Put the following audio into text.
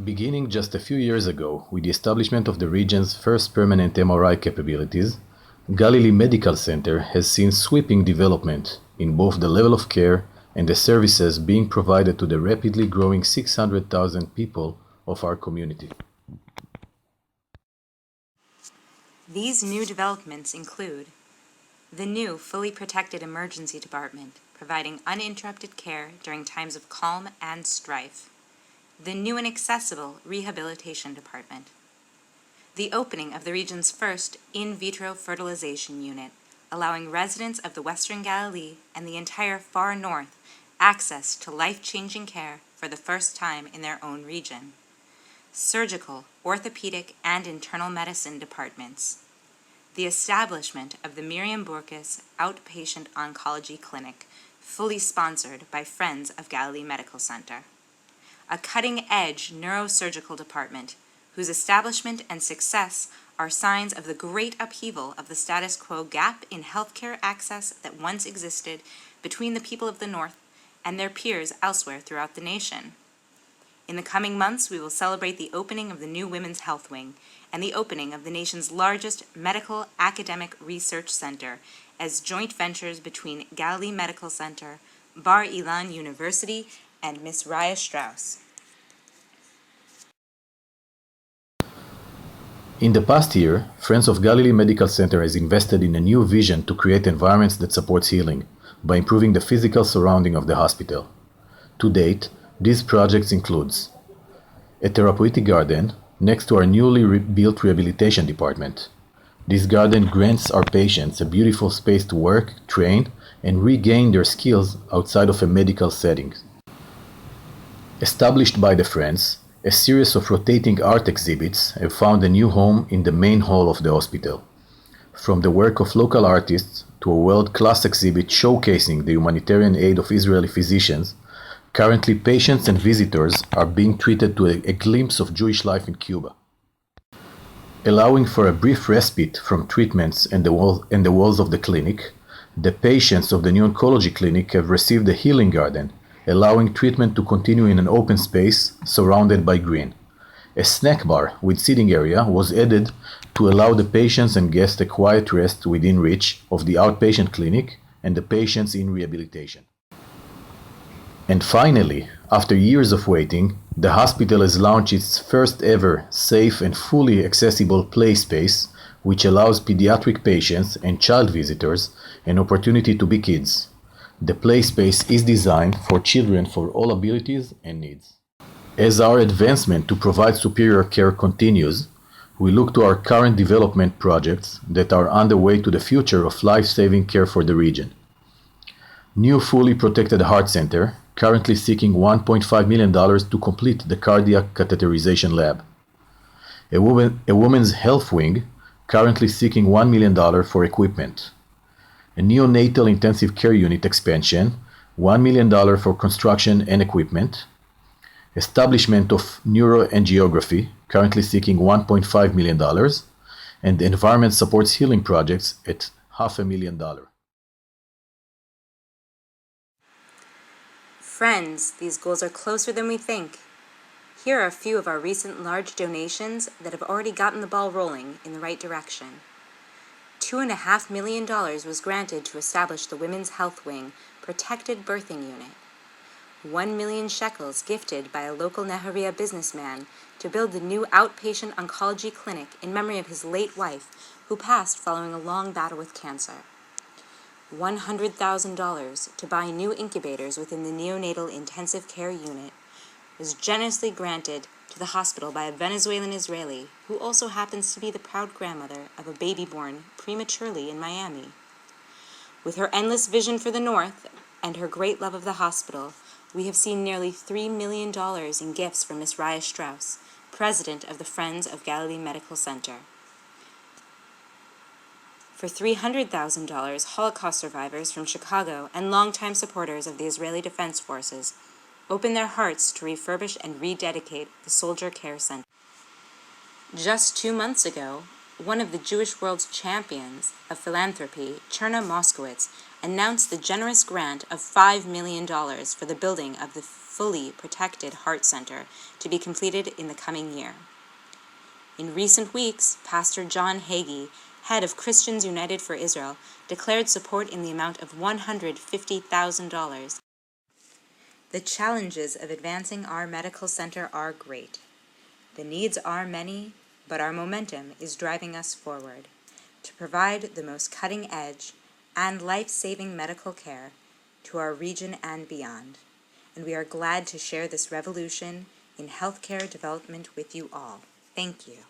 Beginning just a few years ago with the establishment of the region's first permanent MRI capabilities, Galilee Medical Center has seen sweeping development in both the level of care and the services being provided to the rapidly growing 600,000 people of our community. These new developments include the new fully protected emergency department, providing uninterrupted care during times of calm and strife, the new and accessible rehabilitation department, the opening of the region's first in vitro fertilization unit, allowing residents of the Western Galilee and the entire far north access to life-changing care for the first time in their own region, surgical, orthopedic, and internal medicine departments, the establishment of the Miriam Burkis Outpatient Oncology Clinic, fully sponsored by Friends of Galilee Medical Center, a cutting-edge neurosurgical department whose establishment and success are signs of the great upheaval of the status quo gap in healthcare access that once existed between the people of the North and their peers elsewhere throughout the nation. In the coming months, we will celebrate the opening of the new Women's Health Wing and the opening of the nation's largest medical academic research center as joint ventures between Galilee Medical Center, Bar Ilan University, and Miss Raya Strauss. In the past year, Friends of Galilee Medical Center has invested in a new vision to create environments that supports healing by improving the physical surrounding of the hospital. To date, these projects includes a therapeutic garden next to our newly built rehabilitation department. This garden grants our patients a beautiful space to work, train, and regain their skills outside of a medical setting. Established by the Friends, a series of rotating art exhibits have found a new home in the main hall of the hospital. From the work of local artists to a world-class exhibit showcasing the humanitarian aid of Israeli physicians, currently patients and visitors are being treated to a glimpse of Jewish life in Cuba. Allowing for a brief respite from treatments and the walls of the clinic, the patients of the new oncology clinic have received a healing garden, allowing treatment to continue in an open space surrounded by green. A snack bar with seating area was added to allow the patients and guests a quiet rest within reach of the outpatient clinic and the patients in rehabilitation. And finally, after years of waiting, the hospital has launched its first ever safe and fully accessible play space, which allows pediatric patients and child visitors an opportunity to be kids. The play space is designed for children for all abilities and needs. As our advancement to provide superior care continues, we look to our current development projects that are underway to the future of life-saving care for the region. New fully protected heart center, currently seeking $1.5 million to complete the cardiac catheterization lab. A women's health wing, currently seeking $1 million for equipment. A neonatal intensive care unit expansion, $1 million for construction and equipment. Establishment of neuroangiography, currently seeking $1.5 million. And environment supports healing projects at $500,000. Friends, these goals are closer than we think. Here are a few of our recent large donations that have already gotten the ball rolling in the right direction. $2.5 million was granted to establish the Women's Health Wing Protected Birthing Unit. 1 million shekels gifted by a local Nehariya businessman to build the new outpatient oncology clinic in memory of his late wife, who passed following a long battle with cancer. $100,000 to buy new incubators within the neonatal intensive care unit was generously granted to the hospital by a Venezuelan Israeli who also happens to be the proud grandmother of a baby born prematurely in Miami. With her endless vision for the North and her great love of the hospital, we have seen nearly $3 million in gifts from Miss Raya Strauss, president of the Friends of Galilee Medical Center. For $300,000, Holocaust survivors from Chicago and longtime supporters of the Israeli Defense Forces opened their hearts to refurbish and rededicate the Soldier Care Center. Just 2 months ago, one of the Jewish world's champions of philanthropy, Cherna Moskowitz, announced the generous grant of $5 million for the building of the fully protected heart center to be completed in the coming year. In recent weeks, Pastor John Hagee, head of Christians United for Israel, declared support in the amount of $150,000. The challenges of advancing our medical center are great. The needs are many, but our momentum is driving us forward to provide the most cutting-edge and life-saving medical care to our region and beyond. And we are glad to share this revolution in healthcare development with you all. Thank you.